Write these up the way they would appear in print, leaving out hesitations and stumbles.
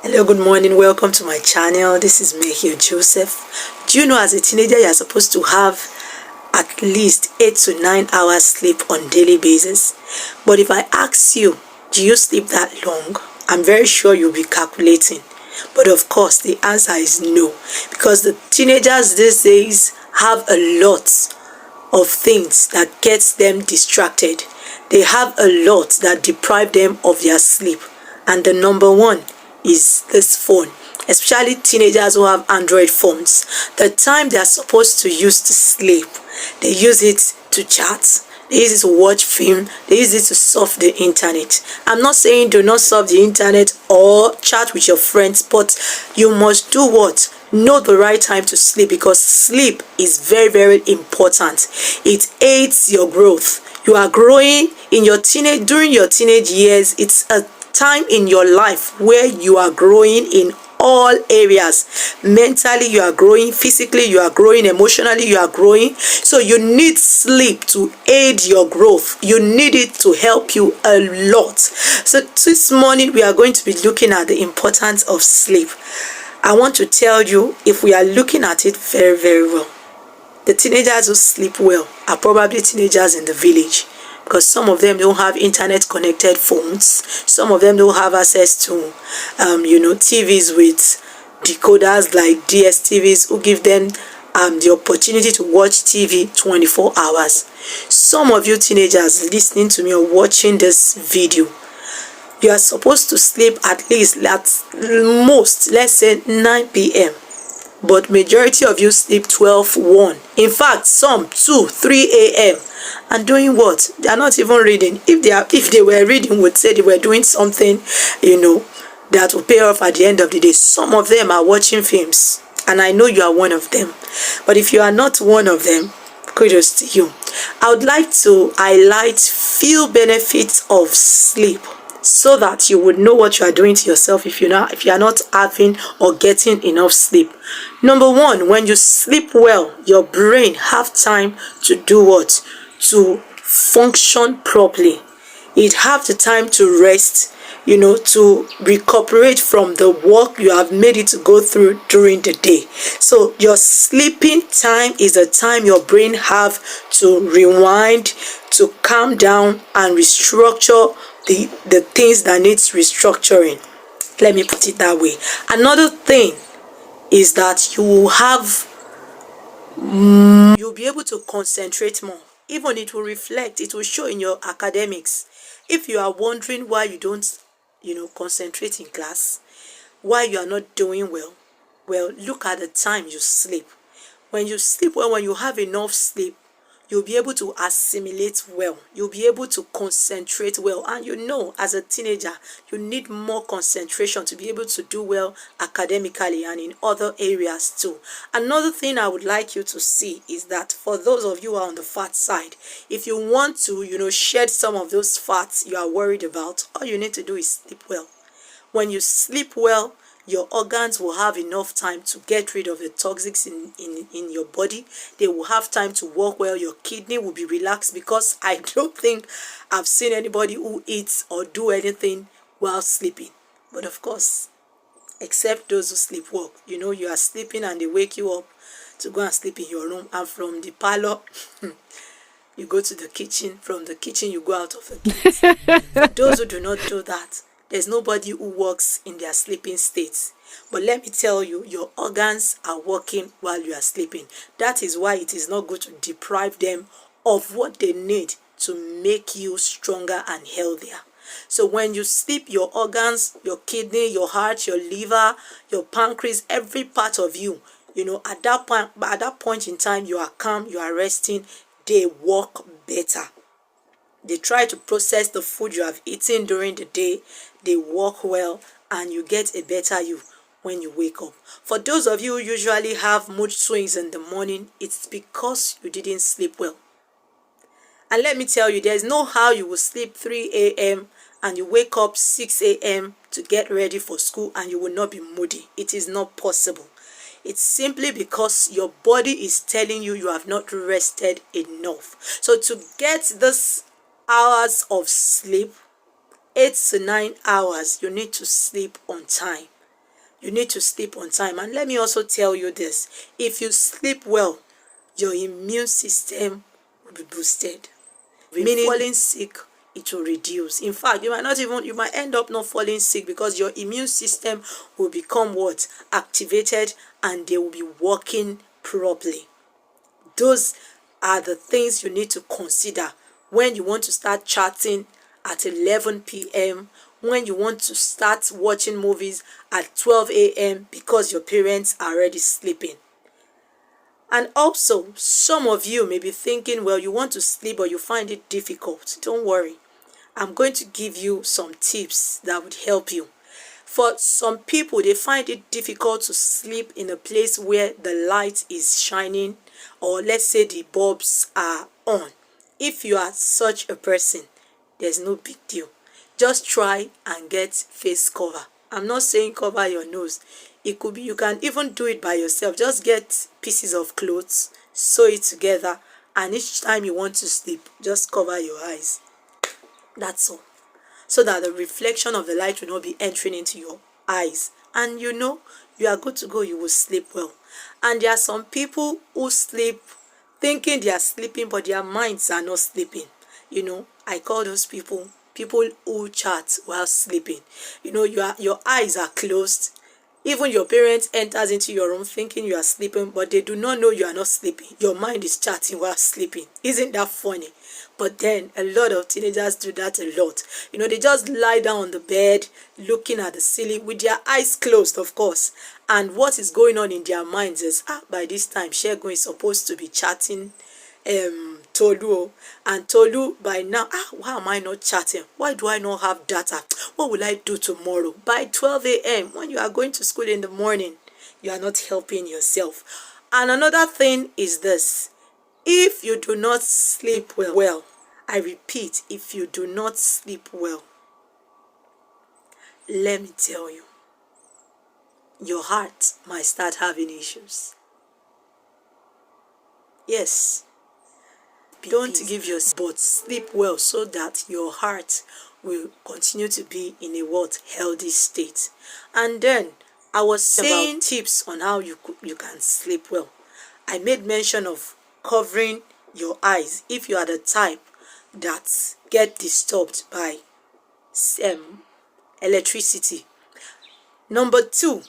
Hello, good morning. Welcome to my channel. This is Mehio Joseph. Do you know as a teenager you're supposed to have at least 8 to 9 hours sleep on daily basis? But if I ask you, do you sleep that long? I'm very sure you'll be calculating. But of course, the answer is no. Because the teenagers these days have a lot of things that gets them distracted. They have a lot that deprive them of their sleep. And the number one is this phone, especially teenagers who have Android phones. The time they are supposed to use to sleep, they use it to chat, they use it to watch film, they use it to surf the internet. I'm not saying do not surf the internet or chat with your friends, but you must do what? Know the right time to sleep, because sleep is very, very important. It aids your growth. You are growing in your during your teenage years. It's a time in your life where you are growing in all areas. Mentally you are growing, physically you are growing, emotionally you are growing. So you need sleep to aid your growth. You need it to help you a lot. So this morning we are going to be looking at the importance of sleep. I want to tell you, if we are looking at it very, very well, the teenagers who sleep well are probably teenagers in the village, because some of them don't have internet connected phones. Some of them don't have access to TVs with decoders like DSTVs who give them the opportunity to watch TV 24 hours. Some of you teenagers listening to me or watching this video, you are supposed to sleep at least at most, let's say 9 p.m. But majority of you sleep 12, 1. In fact, some 2, 3 a.m. And doing what? They are not even reading. If they were reading, would say they were doing something, that will pay off at the end of the day. Some of them are watching films, and I know you are one of them. But if you are not one of them, kudos to you. I would like to highlight few benefits of sleep, so that you would know what you are doing to yourself if you are not having or getting enough sleep. Number one, when you sleep well, your brain have time to do what? To function properly. It have the time to rest, to recuperate from the work you have made it to go through during the day. So your sleeping time is a time your brain have to rewind, to calm down and restructure the things that needs restructuring. Let me put it that way. Another thing is that you'll be able to concentrate more. Even it will show in your academics. If you are wondering why you don't concentrate in class, why you are not doing well, look at the time you sleep. When you sleep well, when you have enough sleep, you'll be able to assimilate well. You'll be able to concentrate well. And as a teenager, you need more concentration to be able to do well academically and in other areas too. Another thing I would like you to see is that for those of you who are on the fat side, if you want to, shed some of those fats you are worried about, all you need to do is sleep well. When you sleep well, your organs will have enough time to get rid of the toxics in your body. They will have time to work well. Your kidney will be relaxed, because I don't think I've seen anybody who eats or do anything while sleeping. But of course, except those who sleepwalk. You are sleeping and they wake you up to go and sleep in your room, and from the parlor you go to the kitchen. From the kitchen you go out of the gate. For those who do not do that, there's nobody who works in their sleeping states. But let me tell you, your organs are working while you are sleeping. That is why it is not good to deprive them of what they need to make you stronger and healthier. So when you sleep, your organs, your kidney, your heart, your liver, your pancreas, every part of you, at that point in time, you are calm, you are resting, they work better. They try to process the food you have eaten during the day. They work well, and you get a better you when you wake up. For those of you who usually have mood swings in the morning, it's because you didn't sleep well. And let me tell you, there's no how you will sleep 3 a.m. and you wake up 6 a.m. to get ready for school and you will not be moody. It is not possible. It's simply because your body is telling you have not rested enough. So to get this hours of sleep, 8 to 9 hours, you need to sleep on time. You need to sleep on time. And let me also tell you this. If you sleep well, your immune system will be boosted. Meaning falling sick, it will reduce. In fact, you might end up not falling sick because your immune system will become what? Activated, and they will be working properly. Those are the things you need to consider when you want to start chatting at 11 p.m., when you want to start watching movies at 12 a.m. because your parents are already sleeping. And also, some of you may be thinking, well, you want to sleep but you find it difficult. Don't worry. I'm going to give you some tips that would help you. For some people, they find it difficult to sleep in a place where the light is shining, or let's say the bulbs are on. If you are such a person, there's no big deal. Just try and get face cover. I'm not saying cover your nose. It could be, you can even do it by yourself. Just get pieces of clothes, sew it together, and each time you want to sleep, just cover your eyes. That's all. So that the reflection of the light will not be entering into your eyes. And you are good to go. You will sleep well. And there are some people who sleep thinking they are sleeping, but their minds are not sleeping. I call those people who chat while sleeping. Your eyes are closed. Even your parents enters into your room thinking you are sleeping, but they do not know you are not sleeping. Your mind is chatting while sleeping. Isn't that funny? But then a lot of teenagers do that a lot. They just lie down on the bed looking at the ceiling with their eyes closed, of course. And what is going on in their minds is, by this time, Shegun is supposed to be chatting Tolu, and Tolu by now, why am I not chatting? Why do I not have data? What will I do tomorrow? By 12 a.m. when you are going to school in the morning, you are not helping yourself. And another thing is this: if you do not sleep well, I repeat, if you do not sleep well, let me tell you, your heart might start having issues. Yes. Don't give yourself, but sleep well so that your heart will continue to be in a healthy state. And then I was saying about tips on how you can sleep well. I made mention of covering your eyes if you are the type that get disturbed by electricity. Number 2,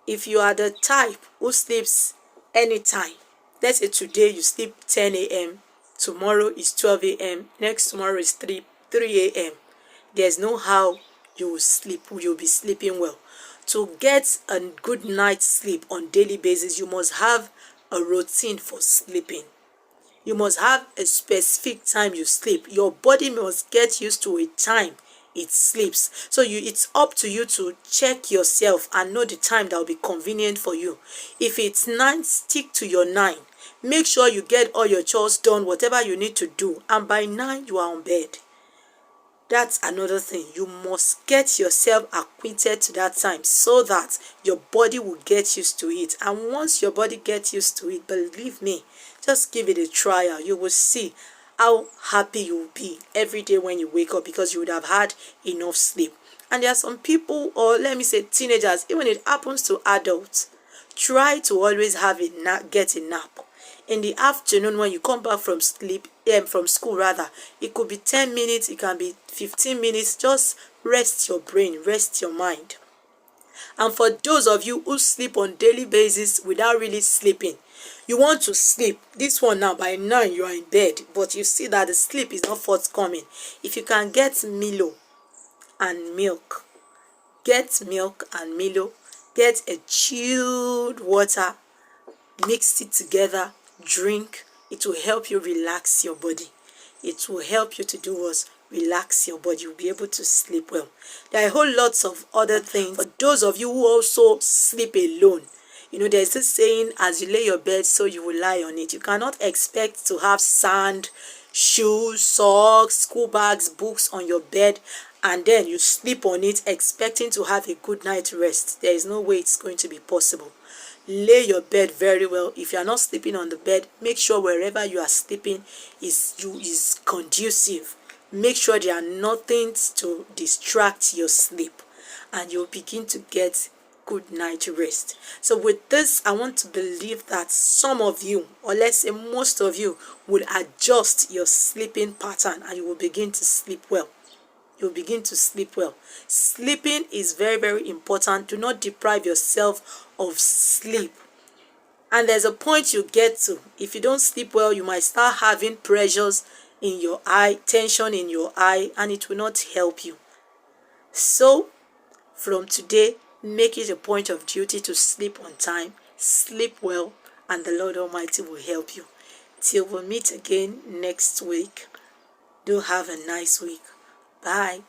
if you are the type who sleeps anytime, let's say today you sleep 10 a.m., tomorrow is 12 a.m., next tomorrow is 3 a.m. There's no how you will sleep. You'll be sleeping well. To get a good night's sleep on daily basis, you must have a routine for sleeping. You must have a specific time you sleep. Your body must get used to a time it sleeps. So it's up to you to check yourself and know the time that will be convenient for you. If it's 9, stick to your 9. Make sure you get all your chores done, whatever you need to do, and by 9 you are on bed. That's another thing. You must get yourself acquainted to that time so that your body will get used to it. And once your body gets used to it, believe me, just give it a trial. You will see how happy you will be every day when you wake up, because you would have had enough sleep. And there are some people, or let me say teenagers, even it happens to adults, try to always get a nap. In the afternoon when you come back from school rather, it could be 10 minutes, it can be 15 minutes. Just rest your brain, rest your mind. And for those of you who sleep on daily basis without really sleeping, you want to sleep. This one now, by 9 you are in bed, but you see that the sleep is not forthcoming. If you can get Milo and milk, get milk and Milo, get a chilled water, mix it together, drink. It will help you relax your body. It will help you to do what? Relax your body. You'll be able to sleep well. There are a whole lots of other things. For those of you who also sleep alone, there's this saying, as you lay your bed, so you will lie on it. You cannot expect to have sand, shoes, socks, school bags, books on your bed, and then you sleep on it expecting to have a good night rest. There is no way it's going to be possible. Lay your bed very well. If you are not sleeping on the bed, make sure wherever you are sleeping is conducive. Make sure there are nothing to distract your sleep, and you'll begin to get good night rest. So with this, I want to believe that some of you, or let's say most of you, will adjust your sleeping pattern and you will begin to sleep well. You'll begin to sleep well. Sleeping is very, very important. Do not deprive yourself of sleep. And there's a point you get to. If you don't sleep well, you might start having pressures in your eye, tension in your eye, and it will not help you. So, from today, make it a point of duty to sleep on time, sleep well, and the Lord Almighty will help you. Till we meet again next week, do have a nice week. Bye.